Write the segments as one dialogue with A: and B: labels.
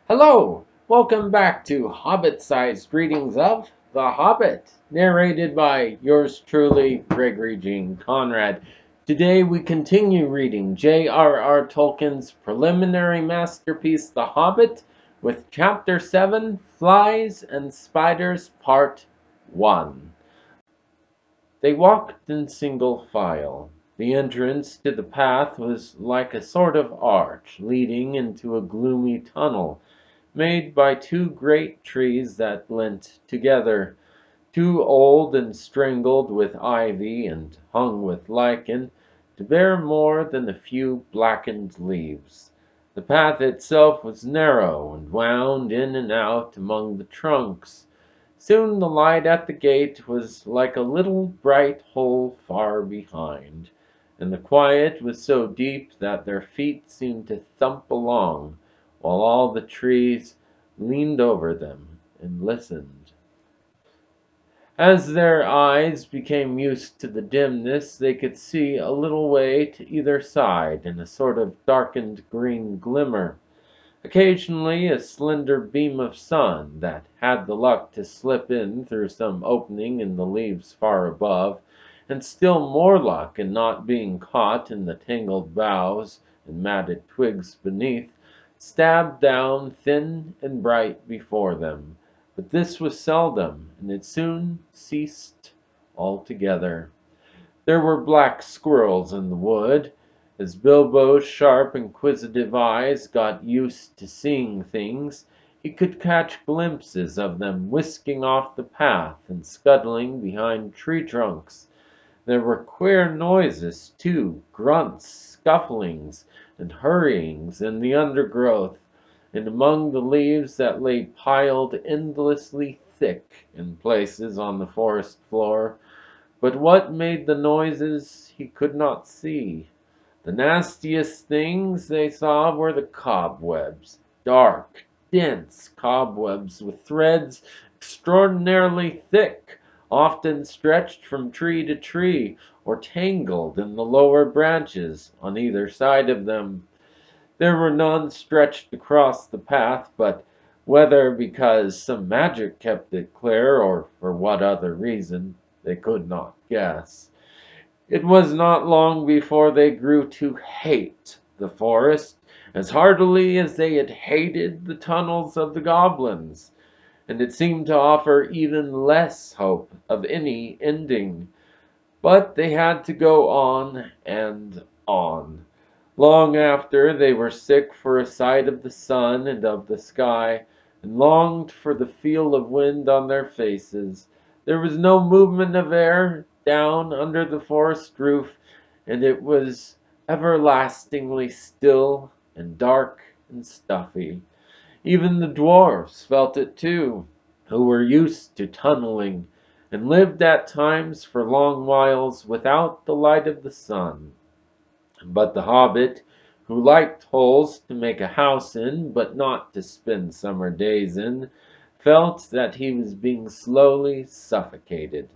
A: Hello! Welcome back to Hobbit-Sized Readings of The Hobbit, narrated by yours truly, Gregory Jean Conrad. Today we continue reading J.R.R. Tolkien's preliminary masterpiece, The Hobbit, with Chapter 7, Flies and Spiders, Part 1. They walked in single file. The entrance to the path was like a sort of arch leading into a gloomy tunnel made by two great trees that leant together, too old and strangled with ivy and hung with lichen to bear more than a few blackened leaves. The path itself was narrow and wound in and out among the trunks. Soon the light at the gate was like a little bright hole far behind, and the quiet was so deep that their feet seemed to thump along, while all the trees leaned over them and listened. As their eyes became used to the dimness, they could see a little way to either side in a sort of darkened green glimmer. Occasionally a slender beam of sun that had the luck to slip in through some opening in the leaves far above, and still more luck in not being caught in the tangled boughs and matted twigs beneath, stabbed down thin and bright before them. But this was seldom, and it soon ceased altogether. There were black squirrels in the wood. As Bilbo's sharp, inquisitive eyes got used to seeing things, he could catch glimpses of them whisking off the path and scuttling behind tree trunks. There were queer noises, too, grunts, scufflings, and hurryings in the undergrowth, and among the leaves that lay piled endlessly thick in places on the forest floor. But what made the noises he could not see. The nastiest things they saw were the cobwebs, dark, dense cobwebs with threads extraordinarily thick, often stretched from tree to tree, or tangled in the lower branches on either side of them. There were none stretched across the path, but whether because some magic kept it clear, or for what other reason, they could not guess. It was not long before they grew to hate the forest as heartily as they had hated the tunnels of the goblins, and it seemed to offer even less hope of any ending. But they had to go on and on. Long after, they were sick for a sight of the sun and of the sky, and longed for the feel of wind on their faces. There was no movement of air down under the forest roof, and it was everlastingly still and dark and stuffy. Even the dwarfs felt it too, who were used to tunneling, and lived at times for long whiles without the light of the sun. But the hobbit, who liked holes to make a house in, but not to spend summer days in, felt that he was being slowly suffocated.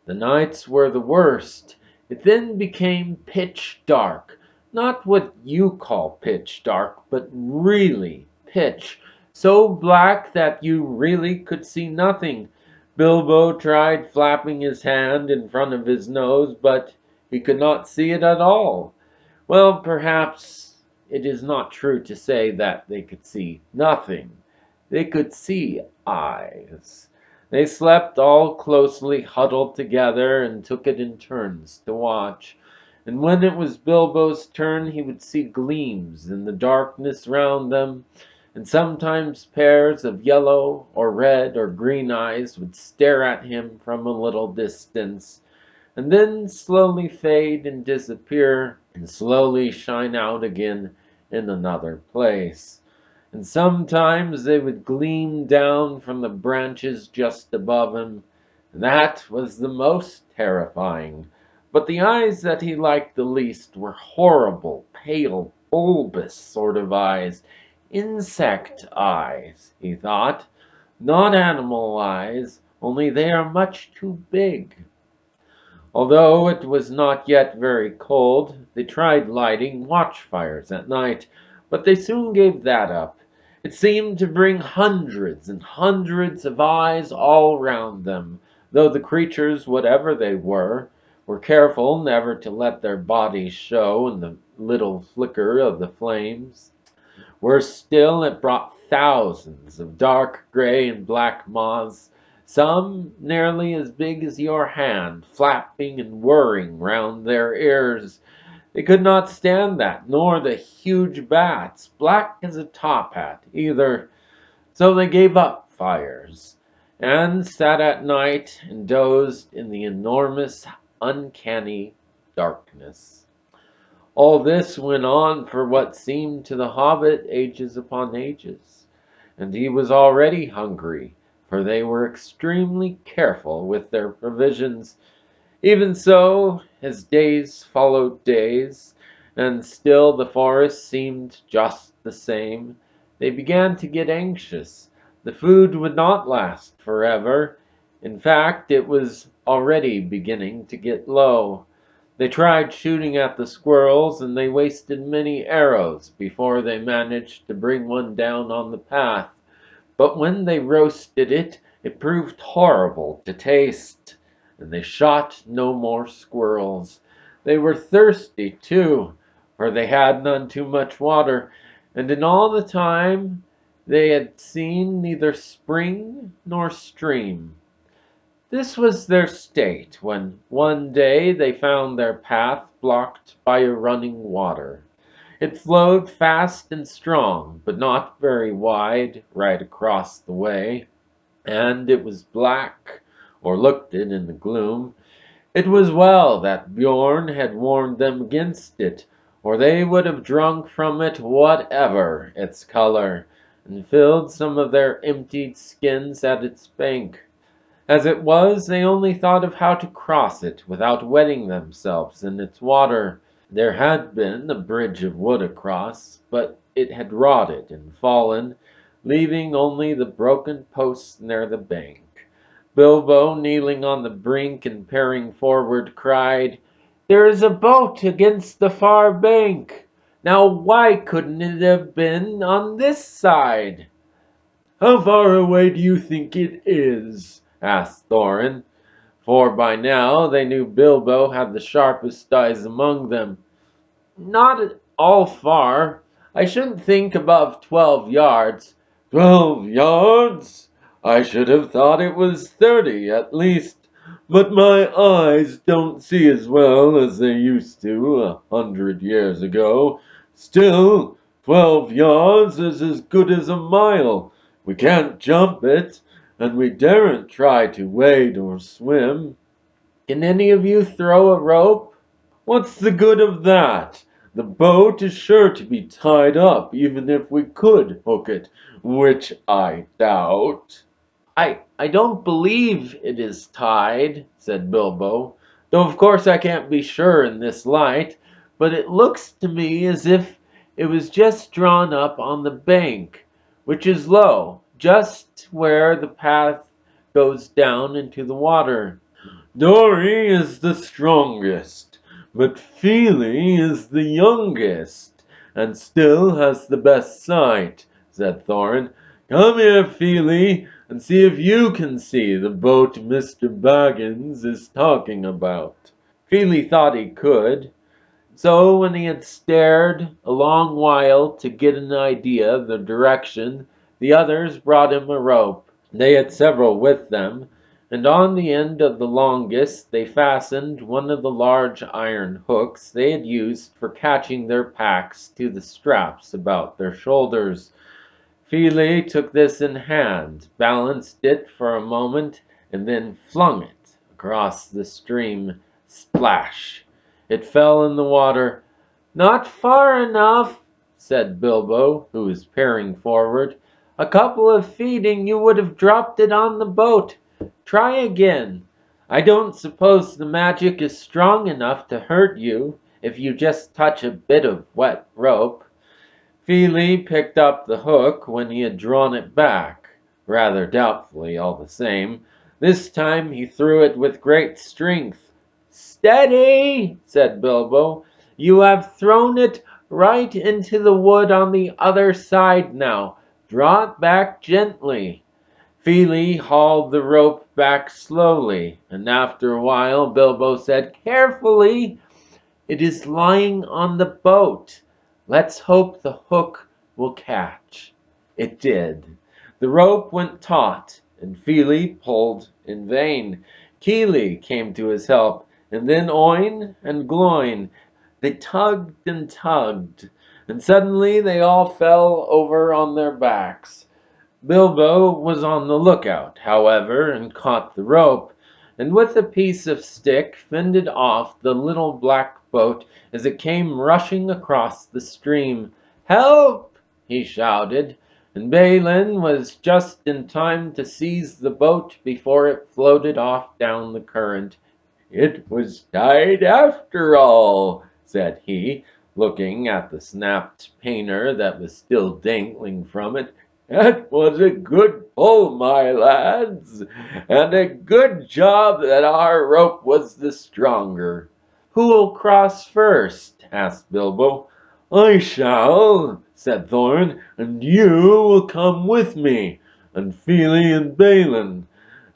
A: The nights were the worst. It then became pitch dark. Not what you call pitch dark, but really pitch. So black that you really could see nothing. Bilbo tried flapping his hand in front of his nose, but he could not see it at all. Well, perhaps it is not true to say that they could see nothing. They could see eyes. They slept all closely huddled together and took it in turns to watch. And when it was Bilbo's turn, he would see gleams in the darkness round them, and sometimes pairs of yellow or red or green eyes would stare at him from a little distance, and then slowly fade and disappear, and slowly shine out again in another place. And sometimes they would gleam down from the branches just above him, and that was the most terrifying. But the eyes that he liked the least were horrible, pale, bulbous sort of eyes. Insect eyes, he thought. Not animal eyes, only they are much too big. Although it was not yet very cold, they tried lighting watch fires at night, but they soon gave that up. It seemed to bring hundreds and hundreds of eyes all round them, though the creatures, whatever they were careful never to let their bodies show in the little flicker of the flames. Worse still, it brought thousands of dark gray and black moths, some nearly as big as your hand, flapping and whirring round their ears. They could not stand that, nor the huge bats, black as a top hat, either. So they gave up fires, and sat at night and dozed in the enormous, uncanny darkness. All this went on for what seemed to the hobbit ages upon ages, and he was already hungry, for they were extremely careful with their provisions. Even so, as days followed days, and still the forest seemed just the same, they began to get anxious. The food would not last forever. In fact, it was already beginning to get low. They tried shooting at the squirrels, and they wasted many arrows before they managed to bring one down on the path. But when they roasted it, it proved horrible to taste, and they shot no more squirrels. They were thirsty, too, for they had none too much water, and in all the time they had seen neither spring nor stream. This was their state when one day they found their path blocked by a running water. It flowed fast and strong, but not very wide, right across the way, and it was black, or looked it in the gloom. It was well that Bjorn had warned them against it, or they would have drunk from it whatever its color, and filled some of their emptied skins at its bank. As it was, they only thought of how to cross it without wetting themselves in its water. There had been a bridge of wood across, but it had rotted and fallen, leaving only the broken posts near the bank. Bilbo, kneeling on the brink and peering forward, cried, "There is a boat against the far bank. Now why couldn't it have been on this side?" "How far away do you think it is?" asked Thorin, for by now they knew Bilbo had the sharpest eyes among them. "Not at all far. I shouldn't think above 12 yards." "12 yards? I should have thought it was 30 at least. But my eyes don't see as well as they used to 100 years ago. Still, 12 yards is as good as a mile. We can't jump it, and we daren't try to wade or swim." "Can any of you throw a rope?" "What's the good of that? The boat is sure to be tied up, even if we could hook it, which I doubt." "I don't believe it is tied," said Bilbo, "though of course I can't be sure in this light, but it looks to me as if it was just drawn up on the bank, which is low, just where the path goes down into the water."
B: "Dori is the strongest, but Fili is the youngest, and still has the best sight," said Thorin. "Come here, Fili, and see if you can see the boat Mr. Baggins is talking about."
A: Feely thought he could, so when he had stared a long while to get an idea of the direction, the others brought him a rope. They had several with them, and on the end of the longest they fastened one of the large iron hooks they had used for catching their packs to the straps about their shoulders. Fili took this in hand, balanced it for a moment, and then flung it across the stream. Splash! It fell in the water. "Not far enough," said Bilbo, who was peering forward. "A couple of feet and you would have dropped it on the boat. Try again. I don't suppose the magic is strong enough to hurt you if you just touch a bit of wet rope." Fili picked up the hook when he had drawn it back, rather doubtfully all the same. This time he threw it with great strength. "Steady!" said Bilbo. "You have thrown it right into the wood on the other side now. Draw it back gently." Feely hauled the rope back slowly, and after a while Bilbo said, "Carefully! It is lying on the boat. Let's hope the hook will catch." It did. The rope went taut, and Feely pulled in vain. Keely came to his help, and then Oin and Gloin. They tugged and tugged, and suddenly they all fell over on their backs. Bilbo was on the lookout, however, and caught the rope, and with a piece of stick fended off the little black boat as it came rushing across the stream. "Help!" he shouted, and Balin was just in time to seize the boat before it floated off down the current. "It was tied after all," said he, looking at the snapped painter that was still dangling from it. "That was a good pull, my lads, and a good job that our rope was the stronger." "Who'll cross first?" asked Bilbo.
B: "I shall," said Thorin, "and you will come with me, and Feely and Balin.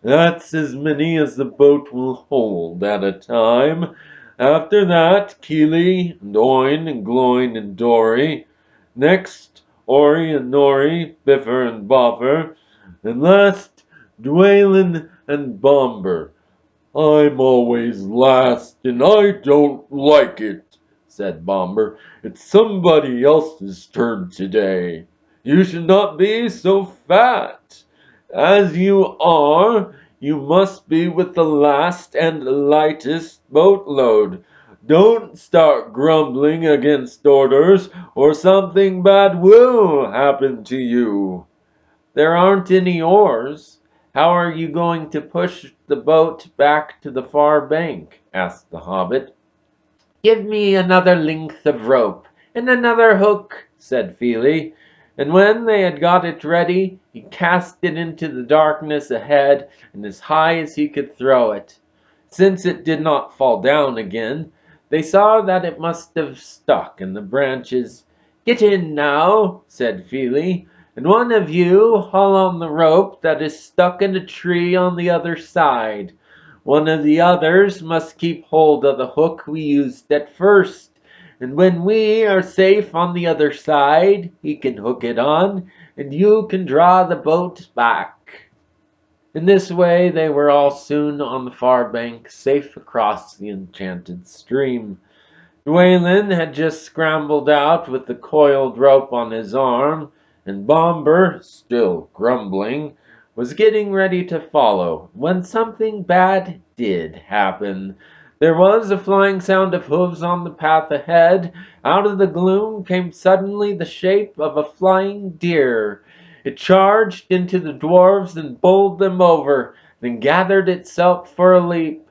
B: That's as many as the boat will hold at a time. After that, Keely and Oin and Gloin and Dory. Next, Ori and Nori, Biffer and Boffer. And last, Dwalin and Bomber." "I'm always last, and I don't like it," said Bomber. "It's somebody else's turn today. You should not be so fat. As you are, you must be with the last and lightest boatload. Don't start grumbling against orders, or something bad will happen to you."
A: "There aren't any oars. How are you going to push the boat back to the far bank?" asked the hobbit. "Give me another length of rope, and another hook," said Feely, and when they had got it ready, he cast it into the darkness ahead and as high as he could throw it. Since it did not fall down again, they saw that it must have stuck in the branches. "Get in now," said Feely, "and one of you haul on the rope that is stuck in a tree on the other side. One of the others must keep hold of the hook we used at first, and when we are safe on the other side, he can hook it on, and you can draw the boat back." In this way they were all soon on the far bank, safe across the enchanted stream. Dwalin had just scrambled out with the coiled rope on his arm, and Bomber, still grumbling, was getting ready to follow, when something bad did happen. There was a flying sound of hooves on the path ahead. Out of the gloom came suddenly the shape of a flying deer. It charged into the dwarves and bowled them over, then gathered itself for a leap.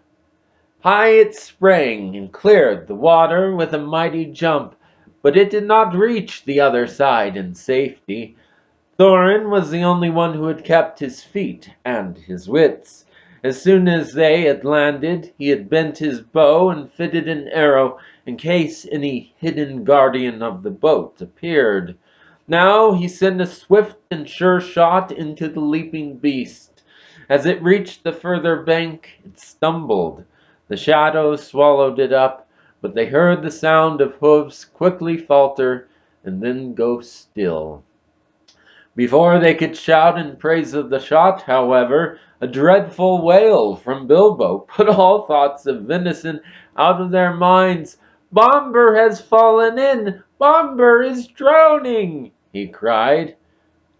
A: High it sprang and cleared the water with a mighty jump, but it did not reach the other side in safety. Thorin was the only one who had kept his feet and his wits. As soon as they had landed, he had bent his bow and fitted an arrow in case any hidden guardian of the boat appeared. Now he sent a swift and sure shot into the leaping beast. As it reached the further bank, it stumbled. The shadows swallowed it up, but they heard the sound of hoofs quickly falter and then go still. Before they could shout in praise of the shot, however, a dreadful wail from Bilbo put all thoughts of venison out of their minds. "Bomber has fallen in! Bomber is drowning!" he cried.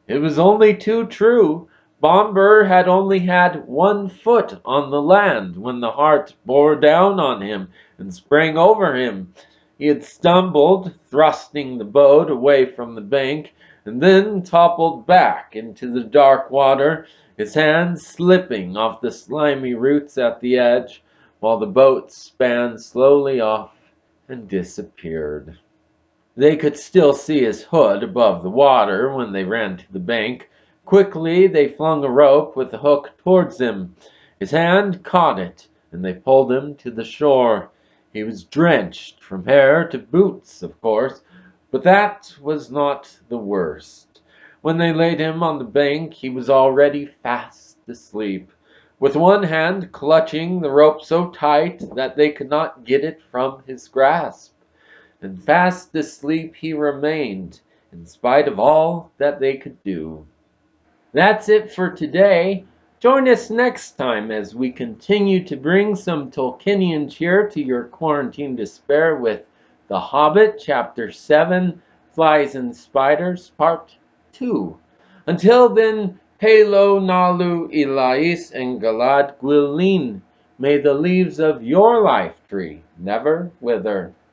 A: It was only too true. Bomber had only had 1 foot on the land when the heart bore down on him and sprang over him. He had stumbled, thrusting the boat away from the bank, and then toppled back into the dark water, his hands slipping off the slimy roots at the edge, while the boat span slowly off and disappeared. They could still see his hood above the water when they ran to the bank. Quickly they flung a rope with the hook towards him. His hand caught it, and they pulled him to the shore. He was drenched from hair to boots, of course, but that was not the worst. When they laid him on the bank, he was already fast asleep, with one hand clutching the rope so tight that they could not get it from his grasp. And fast asleep he remained, in spite of all that they could do. That's it for today. Join us next time as we continue to bring some Tolkienian cheer to your quarantine despair with The Hobbit, Chapter 7, Flies and Spiders, Part 2. Until then, Pelo Nalu Elais and Galad Gwilin. May the leaves of your life tree never wither.